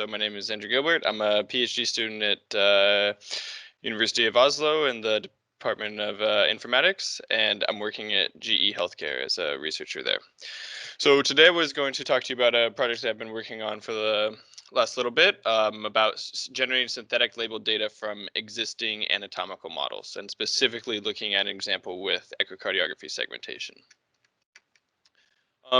So my name is Andrew Gilbert. I'm a PhD student at University of Oslo in the Department of Informatics, and I'm working at GE Healthcare as a researcher there. So today I was going to talk to you about a project that I've been working on for the last little bit about generating synthetic labeled data from existing anatomical models, and specifically looking at an example with echocardiography segmentation.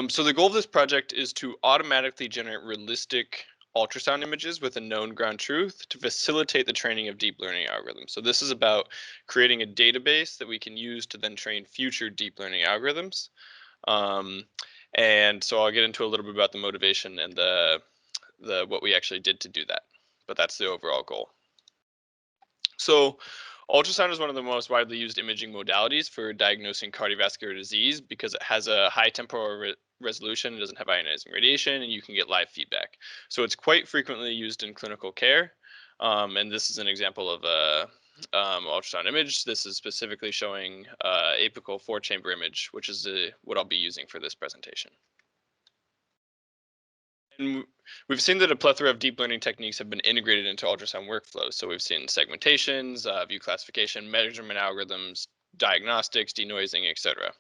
So the goal of this project is to automatically generate realistic ultrasound images with a known ground truth to facilitate the training of deep learning algorithms. So this is about creating a database that we can use to then train future deep learning algorithms. And so I'll get into a little bit about the motivation and the what we actually did to do that. But that's the overall goal. So ultrasound is one of the most widely used imaging modalities for diagnosing cardiovascular disease because it has a high temporal resolution, it doesn't have ionizing radiation, and you can get live feedback. So it's quite frequently used in clinical care. And this is an example of a ultrasound image. This is specifically showing apical 4-chamber image, which is what I'll be using for this presentation. And we've seen that a plethora of deep learning techniques have been integrated into ultrasound workflows. So we've seen segmentations, view classification, measurement algorithms, diagnostics, denoising, etc.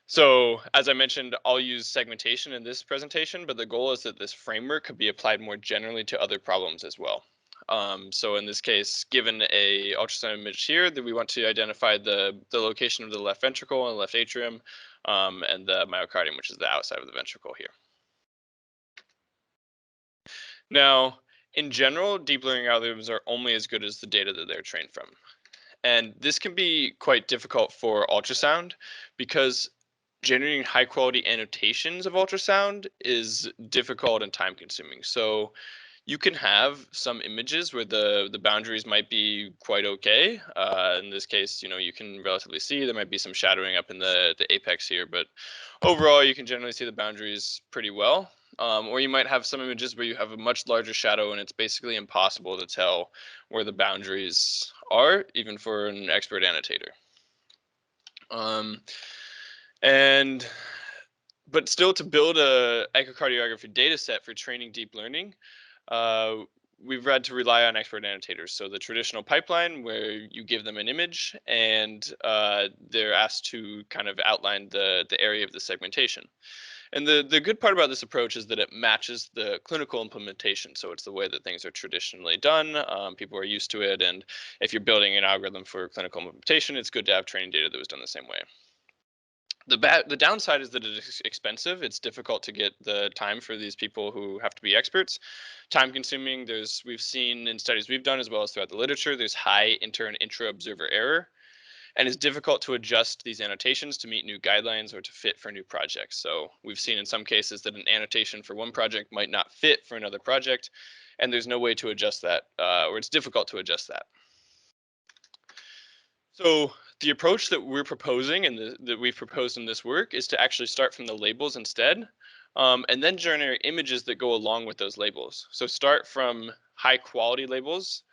So as I mentioned, I'll use segmentation in this presentation, but the goal is that this framework could be applied more generally to other problems as well. So in this case, given a ultrasound image here, that we want to identify the location of the left ventricle and the left atrium, and the myocardium, which is the outside of the ventricle here. Now, in general, deep learning algorithms are only as good as the data that they're trained from. And this can be quite difficult for ultrasound because generating high quality annotations of ultrasound is difficult and time consuming. So you can have some images where the boundaries might be quite okay. In this case, you can relatively see there might be some shadowing up in the apex here, but overall you can generally see the boundaries pretty well. Or you might have some images where you have a much larger shadow and it's basically impossible to tell where the boundaries are, even for an expert annotator. But still, to build a echocardiography data set for training deep learning, we've had to rely on expert annotators. So the traditional pipeline where you give them an image and they're asked to kind of outline the area of the segmentation. And the good part about this approach is that it matches the clinical implementation. So it's the way that things are traditionally done. People are used to it. And if you're building an algorithm for clinical implementation, it's good to have training data that was done the same way. The downside is that it's expensive. It's difficult to get the time for these people who have to be experts. Time consuming. We've seen in studies we've done as well as throughout the literature, there's high inter and intra observer error. And it's difficult to adjust these annotations to meet new guidelines or to fit for new projects. So we've seen in some cases that an annotation for one project might not fit for another project, and there's no way to adjust that, or it's difficult to adjust that. So the approach that we're proposing and that we've proposed in this work is to actually start from the labels instead, and then generate images that go along with those labels. So start from high quality labels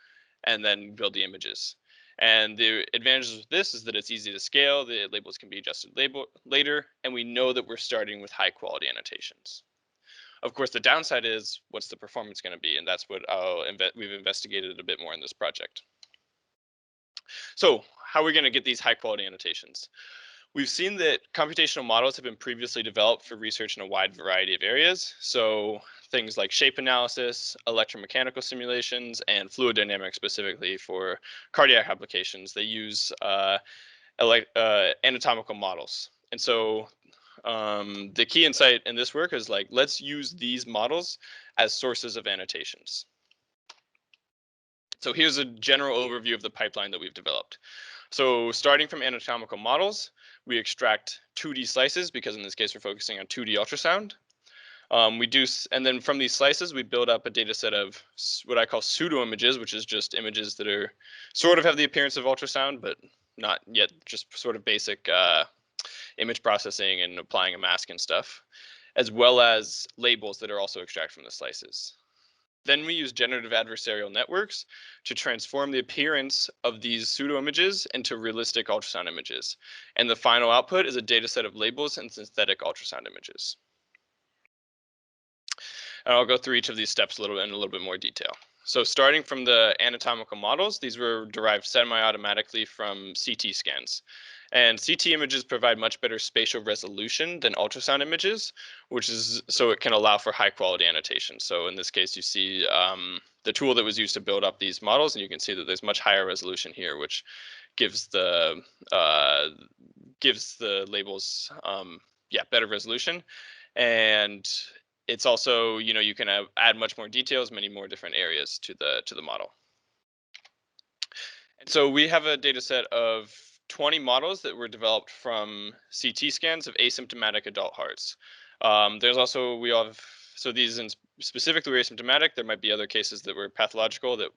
and then build the images. And the advantages of this is that it's easy to scale, the labels can be adjusted later, and we know that we're starting with high quality annotations. Of course, the downside is what's the performance going to be, and that's what we've investigated a bit more in this project. So how are we going to get these high quality annotations? We've seen that computational models have been previously developed for research in a wide variety of areas. So things like shape analysis, electromechanical simulations, and fluid dynamics specifically for cardiac applications. They use anatomical models. And so the key insight in this work is let's use these models as sources of annotations. So here's a general overview of the pipeline that we've developed. So starting from anatomical models, we extract 2D slices because in this case we're focusing on 2D ultrasound. And then from these slices we build up a data set of what I call pseudo images, which is just images that are sort of have the appearance of ultrasound, but not yet, just sort of basic image processing and applying a mask and stuff, as well as labels that are also extracted from the slices. Then we use generative adversarial networks to transform the appearance of these pseudo images into realistic ultrasound images. And the final output is a data set of labels and synthetic ultrasound images. And I'll go through each of these steps in a little bit more detail. So starting from the anatomical models, these were derived semi-automatically from CT scans. And CT images provide much better spatial resolution than ultrasound images, which is so it can allow for high quality annotation. So in this case, you see the tool that was used to build up these models, and you can see that there's much higher resolution here, which gives the labels better resolution. And it's also, you can add much more details, many more different areas to the model. And so we have a data set of 20 models that were developed from CT scans of asymptomatic adult hearts. There's also, so these specifically were asymptomatic. There might be other cases that were pathological that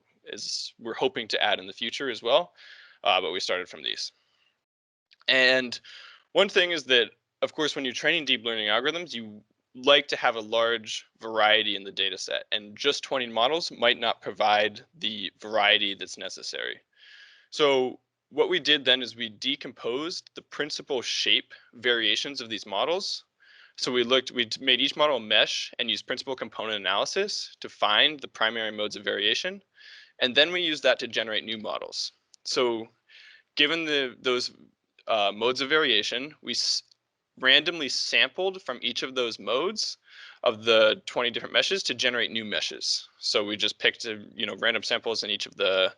we're hoping to add in the future as well. But we started from these. And one thing is that, of course, when you're training deep learning algorithms, you like to have a large variety in the data set, and just 20 models might not provide the variety that's necessary. So what we did then is we decomposed the principal shape variations of these models. So we made each model a mesh and used principal component analysis to find the primary modes of variation. And then we used that to generate new models. So given those modes of variation, we randomly sampled from each of those modes of the 20 different meshes to generate new meshes. So we just picked random samples in each of the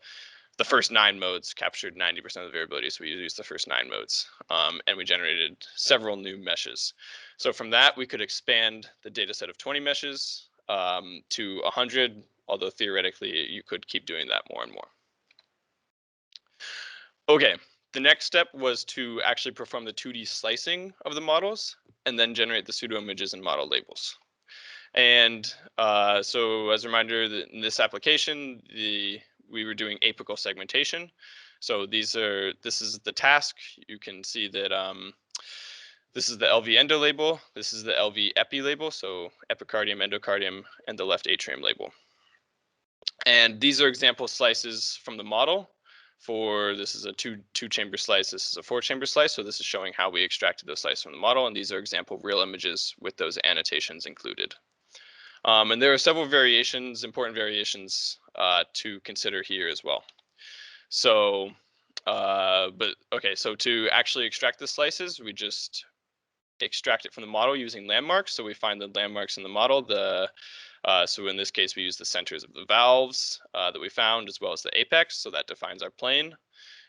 first 9 modes, captured 90% of the variability. So we used the first 9 modes, and we generated several new meshes. So from that, we could expand the data set of 20 meshes to 100, although theoretically you could keep doing that more and more. Okay, the next step was to actually perform the 2D slicing of the models and then generate the pseudo images and model labels. And so as a reminder, in this application, we were doing apical segmentation. So this is the task. You can see that this is the LV endo label. This is the LV epi label. So epicardium, endocardium, and the left atrium label. And these are example slices from the model. This is a two chamber slice. This is a 4-chamber slice. So this is showing how we extracted those slices from the model. And these are example real images with those annotations included. And there are several important variations to consider here as well. So, so to actually extract the slices, we just extract it from the model using landmarks. So we find the landmarks in the model. So in this case, we use the centers of the valves that we found, as well as the apex. So that defines our plane.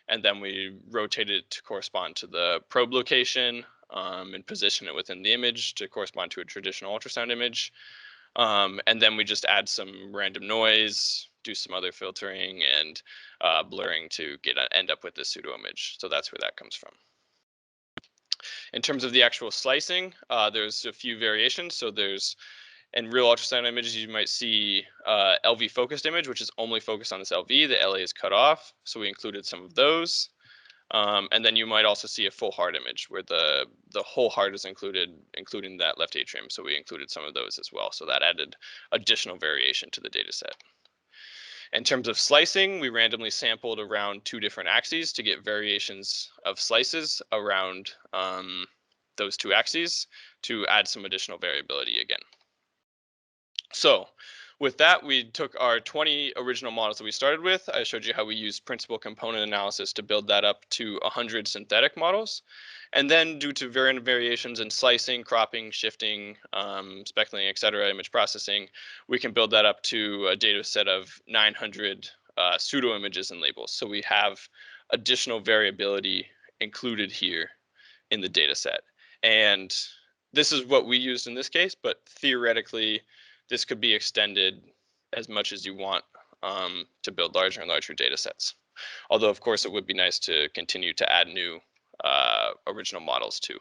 And then we rotate it to correspond to the probe location and position it within the image to correspond to a traditional ultrasound image. And then we just add some random noise, do some other filtering and blurring to end up with this pseudo image. So that's where that comes from. In terms of the actual slicing, there's a few variations. So in real ultrasound images, you might see LV focused image, which is only focused on this LV. The LA is cut off. So we included some of those. And then you might also see a full heart image where the whole heart is included, including that left atrium. So we included some of those as well. So that added additional variation to the data set. In terms of slicing, we randomly sampled around 2 different axes to get variations of slices around those 2 axes to add some additional variability again. So with that, we took our 20 original models that we started with. I showed you how we used principal component analysis to build that up to 100 synthetic models. And then due to variations in slicing, cropping, shifting, speckling, et cetera, image processing, we can build that up to a data set of 900 pseudo images and labels. So we have additional variability included here in the data set. And this is what we used in this case, but theoretically, this could be extended as much as you want to build larger and larger data sets. Although, of course, it would be nice to continue to add new original models too.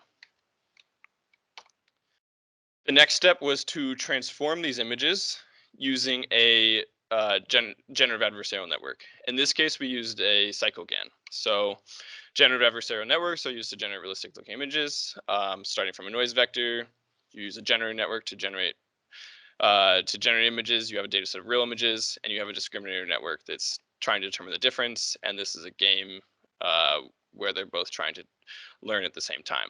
The next step was to transform these images using a generative adversarial network. In this case, we used a cycloGAN. So generative adversarial networks are used to generate realistic looking images. Starting from a noise vector, you use a generative network to generate images. You have a data set of real images, and you have a discriminator network that's trying to determine the difference. And this is a game where they're both trying to learn at the same time.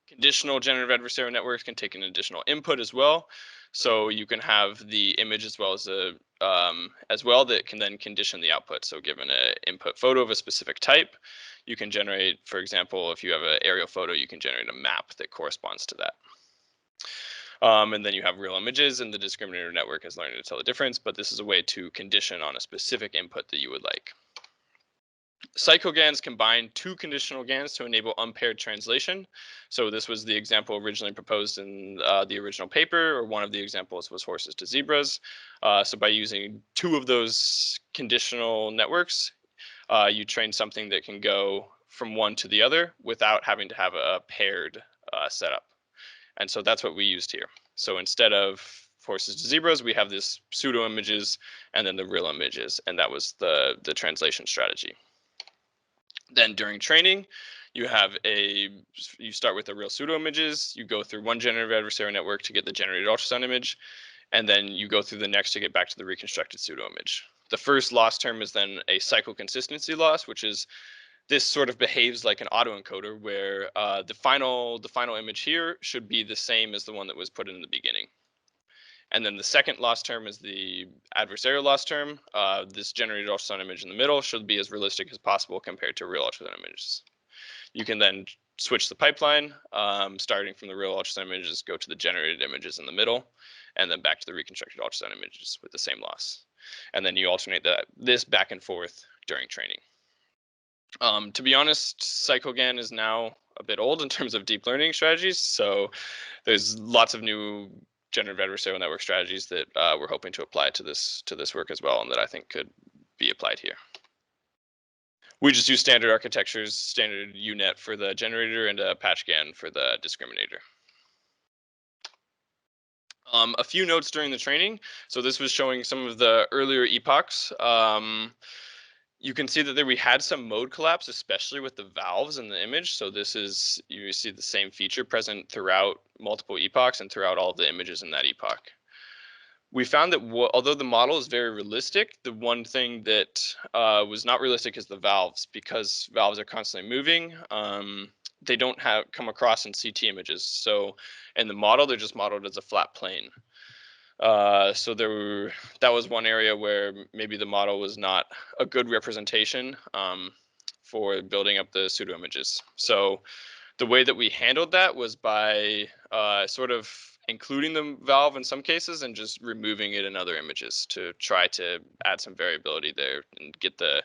Conditional generative adversarial networks can take an additional input as well. So you can have the image as well as that can then condition the output. So given an input photo of a specific type, you can generate, for example, if you have an aerial photo, you can generate a map that corresponds to that. And then you have real images, and the discriminator network is learning to tell the difference, but this is a way to condition on a specific input that you would like. Cyclogans combine two conditional GANs to enable unpaired translation. So this was the example originally proposed in the original paper, or one of the examples was horses to zebras. So by using two of those conditional networks, you train something that can go from one to the other without having to have a paired setup. And so that's what we used here. So instead of horses to zebras, we have this pseudo images and then the real images, and that was the translation strategy. Then during training, you start with the real pseudo images, you go through one generative adversarial network to get the generated ultrasound image, and then you go through the next to get back to the reconstructed pseudo image. The first loss term is then a cycle consistency loss, which is this sort of behaves like an autoencoder where the final image here should be the same as the one that was put in the beginning. And then the second loss term is the adversarial loss term. This generated ultrasound image in the middle should be as realistic as possible compared to real ultrasound images. You can then switch the pipeline, starting from the real ultrasound images, go to the generated images in the middle, and then back to the reconstructed ultrasound images with the same loss. And then you alternate this back and forth during training. To be honest, CycleGAN is now a bit old in terms of deep learning strategies, so there's lots of new generative adversarial network strategies that we're hoping to apply to this work as well, and that I think could be applied here. We just use standard architectures, standard UNet for the generator and a patchGAN for the discriminator. A few notes during the training. So this was showing some of the earlier epochs. You can see that we had some mode collapse, especially with the valves in the image. So this is, you see the same feature present throughout multiple epochs and throughout all of the images in that epoch. We found that although the model is very realistic, the one thing that was not realistic is the valves, because valves are constantly moving. They don't come across in CT images. So in the model, they're just modeled as a flat plane. So that was one area where maybe the model was not a good representation for building up the pseudo images. So the way that we handled that was by sort of including the valve in some cases and just removing it in other images to try to add some variability there and get the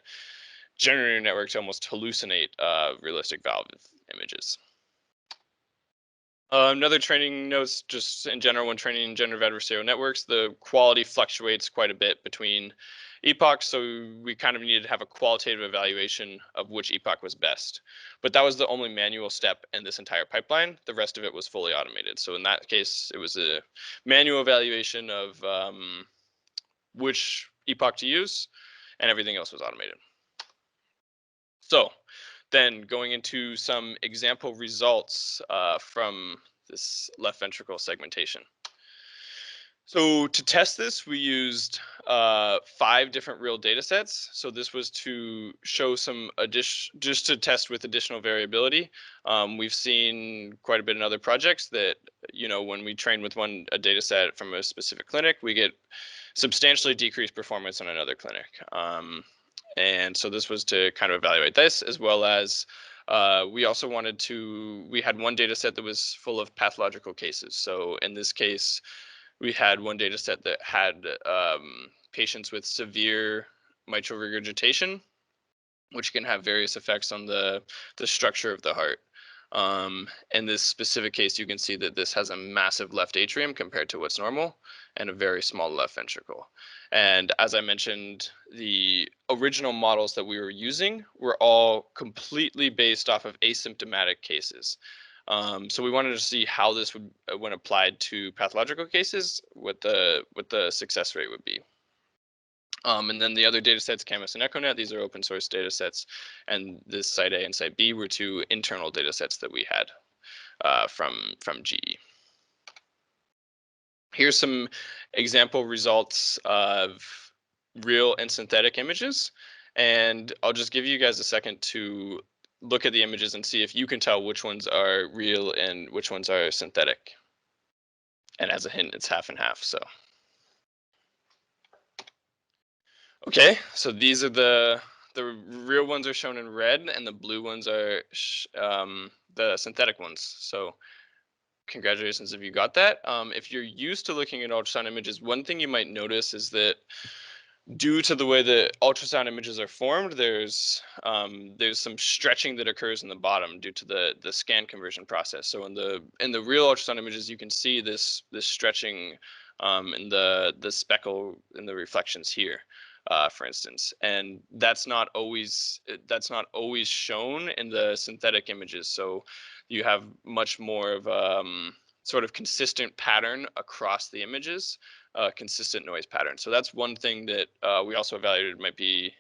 generator network to almost hallucinate realistic valve images. Another training notes, just in general, when training generative adversarial networks, the quality fluctuates quite a bit between epochs, so we kind of needed to have a qualitative evaluation of which epoch was best. But that was the only manual step in this entire pipeline. The rest of it was fully automated. So in that case, it was a manual evaluation of which epoch to use, and everything else was automated. So then going into some example results from this left ventricle segmentation. So to test this, we used 5 different real data sets. So this was to show some just to test with additional variability. We've seen quite a bit in other projects that, when we train with a data set from a specific clinic, we get substantially decreased performance on another clinic. And so this was to kind of evaluate this, as well as we also we had one data set that was full of pathological cases. So in this case, we had one data set that had patients with severe mitral regurgitation, which can have various effects on the structure of the heart. In this specific case, you can see that this has a massive left atrium compared to what's normal and a very small left ventricle. And as I mentioned, the original models that we were using were all completely based off of asymptomatic cases. So we wanted to see how this would, when applied to pathological cases, what the success rate would be. And then the other data sets, Camus and EchoNet, these are open source data sets. And this Site A and Site B were 2 internal data sets that we had from GE. Here's some example results of real and synthetic images. And I'll just give you guys a second to look at the images and see if you can tell which ones are real and which ones are synthetic. And as a hint, it's half and half. So, okay, so these are the real ones are shown in red, and the blue ones are the synthetic ones. So, congratulations if you got that. If you're used to looking at ultrasound images, one thing you might notice is that due to the way the ultrasound images are formed, there's some stretching that occurs in the bottom due to the scan conversion process. So in the real ultrasound images, you can see this stretching in the speckle in the reflections here, for instance, and that's not always shown in the synthetic images. So you have much more of sort of consistent pattern across the images, consistent noise pattern. So that's one thing that we also evaluated might be,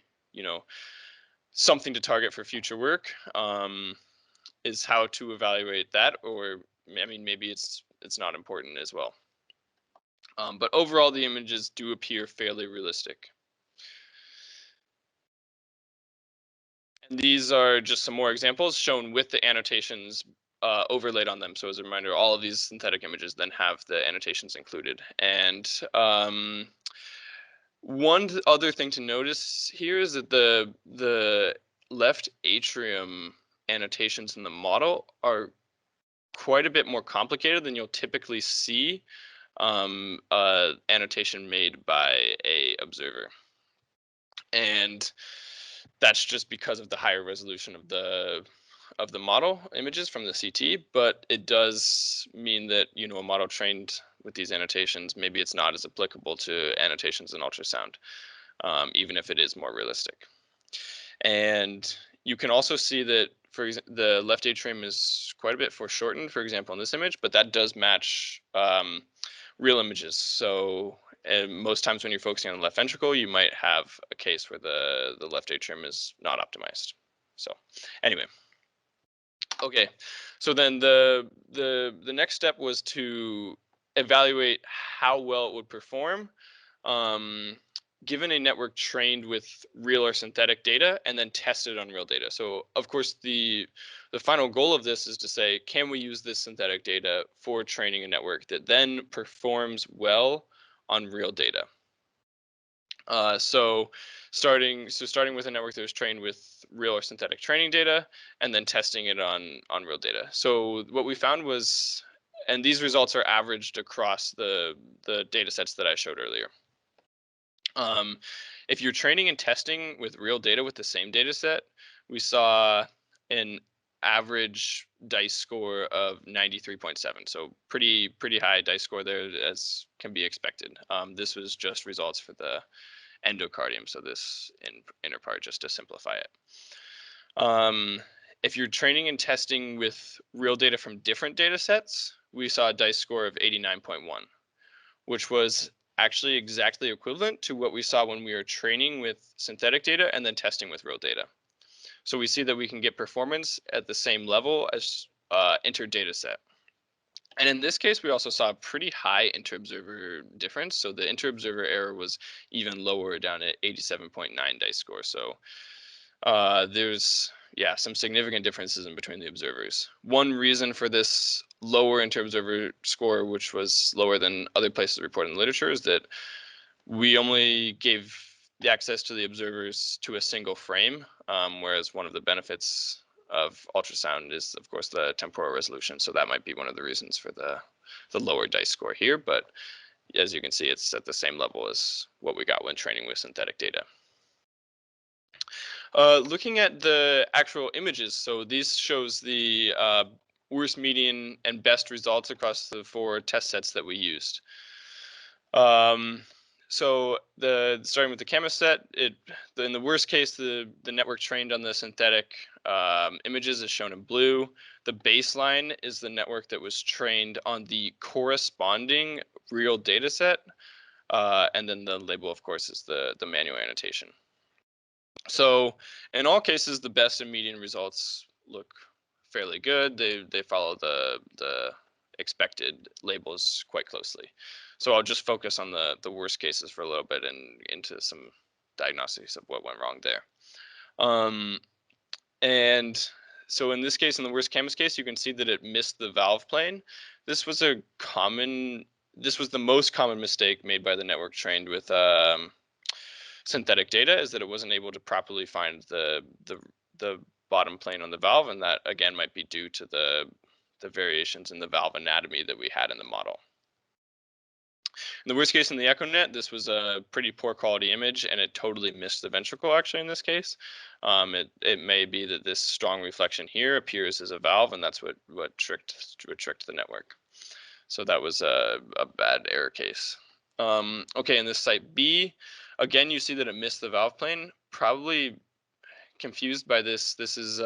something to target for future work, is how to evaluate that, or I mean, maybe it's not important as well. But overall, the images do appear fairly realistic. And these are just some more examples shown with the annotations overlaid on them. So as a reminder, all of these synthetic images then have the annotations included. And one other thing to notice here is that the left atrium annotations in the model are quite a bit more complicated than you'll typically see annotation made by a observer, and that's just because of the higher resolution of the model images from the CT. But it does mean that a model trained with these annotations, maybe it's not as applicable to annotations in ultrasound, even if it is more realistic. And you can also see that, for example, the left atrium is quite a bit foreshortened, for example, in this image, but that does match real images. So most times when you're focusing on the left ventricle, you might have a case where the left atrium is not optimized. So anyway, okay. So then the next step was to evaluate how well it would perform given a network trained with real or synthetic data and then tested on real data. So of course the final goal of this is to say, can we use this synthetic data for training a network that then performs well on real data? So starting with a network that was trained with real or synthetic training data and then testing it on real data. So what we found was, and these results are averaged across the data sets that I showed earlier. If you're training and testing with real data with the same data set, we saw an average dice score of 93.7. So pretty high dice score there, as can be expected. This was just results for the endocardium, so this inner part, just to simplify it. If you're training and testing with real data from different data sets, we saw a dice score of 89.1, which was actually exactly equivalent to what we saw when we were training with synthetic data and then testing with real data. So we see that we can get performance at the same level as inter-data set. And in this case, we also saw a pretty high inter-observer difference. So the inter-observer error was even lower, down at 87.9 dice score. So there's some significant differences in between the observers. One reason for this lower inter-observer score, which was lower than other places reported in the literature, is that we only gave the access to the observers to a single frame, whereas one of the benefits of ultrasound is, of course, the temporal resolution. So that might be one of the reasons for the lower dice score here. But as you can see, it's at the same level as what we got when training with synthetic data. Looking at the actual images, so these shows the worst, median, and best results across the 4 test sets that we used. So starting with the camera set, in the worst case, the network trained on the synthetic images is shown in blue. The baseline is the network that was trained on the corresponding real data set, and then the label, of course, is the manual annotation. So in all cases, the best and median results look fairly good. They follow the expected labels quite closely. So I'll just focus on the worst cases for a little bit and into some diagnostics of what went wrong there. And So in this case, in the worst canvas case, you can see that it missed the valve plane. This was a common, this was the most common mistake made by the network trained with synthetic data, is that it wasn't able to properly find the bottom plane on the valve, and that again might be due to the variations in the valve anatomy that we had in the model. In the worst case in the EchoNet, this was a pretty poor quality image, and it totally missed the ventricle. Actually, in this case, it may be that this strong reflection here appears as a valve, and that's what tricked the network. So that was a bad error case. Okay, in this site B, again, you see that it missed the valve plane. Probably confused by this. This is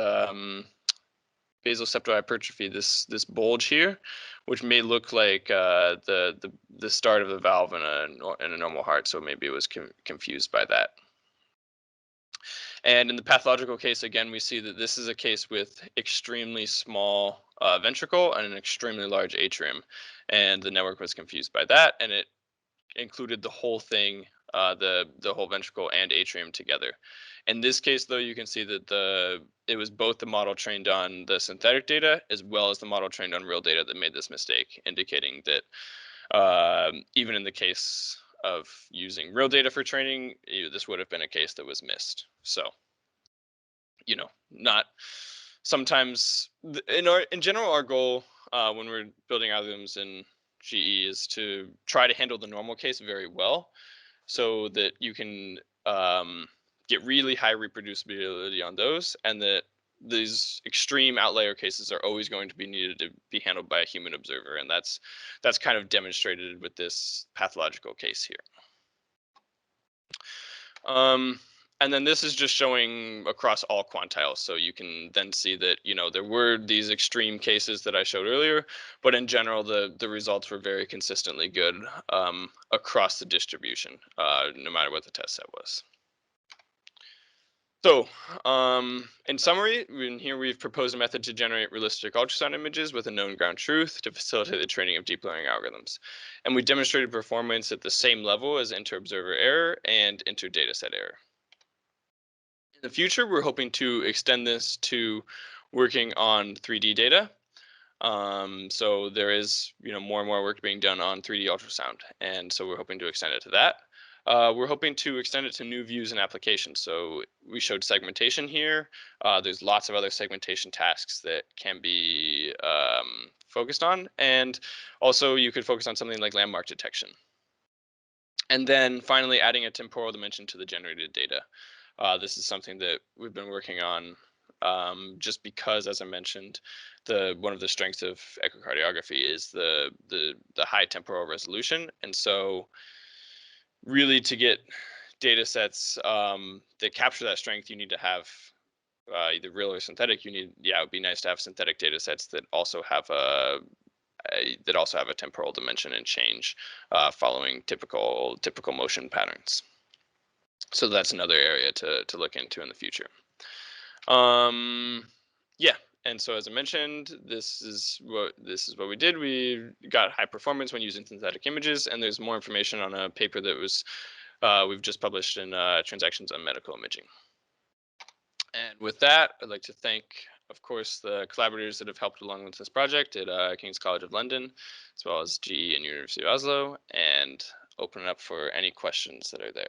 basal septal hypertrophy. This bulge here, which may look like the start of the valve in a normal heart. So maybe it was confused by that. And in the pathological case, again, we see that this is a case with extremely small ventricle and an extremely large atrium, and the network was confused by that, and it included the whole thing, the whole ventricle and atrium together. In this case, though, you can see that it was both the model trained on the synthetic data as well as the model trained on real data that made this mistake, indicating that even in the case of using real data for training, this would have been a case that was missed. So, not sometimes in general, our goal when we're building algorithms in GE is to try to handle the normal case very well, so that you can get really high reproducibility on those, and that these extreme outlier cases are always going to be needed to be handled by a human observer, and that's kind of demonstrated with this pathological case here. And then this is just showing across all quantiles. So you can then see that, there were these extreme cases that I showed earlier, but in general, the results were very consistently good across the distribution, no matter what the test set was. So, in summary, here we've proposed a method to generate realistic ultrasound images with a known ground truth to facilitate the training of deep learning algorithms. And we demonstrated performance at the same level as inter-observer error and inter-dataset error. In the future, we're hoping to extend this to working on 3D data. So there is, more and more work being done on 3D ultrasound, and so we're hoping to extend it to that. We're hoping to extend it to new views and applications. So we showed segmentation here. There's lots of other segmentation tasks that can be focused on, and also you could focus on something like landmark detection. And then finally, adding a temporal dimension to the generated data. This is something that we've been working on just because, as I mentioned, one of the strengths of echocardiography is the high temporal resolution, and so really to get data sets that capture that strength, you need to have either real or synthetic. It would be nice to have synthetic data sets that also have a temporal dimension and change following typical motion patterns. So that's another area to look into in the future. Yeah, and so as I mentioned, this is what we did. We got high performance when using synthetic images, and there's more information on a paper that was we've just published in Transactions on Medical Imaging. And with that, I'd like to thank, of course, the collaborators that have helped along with this project at King's College of London, as well as GE and University of Oslo, and open it up for any questions that are there.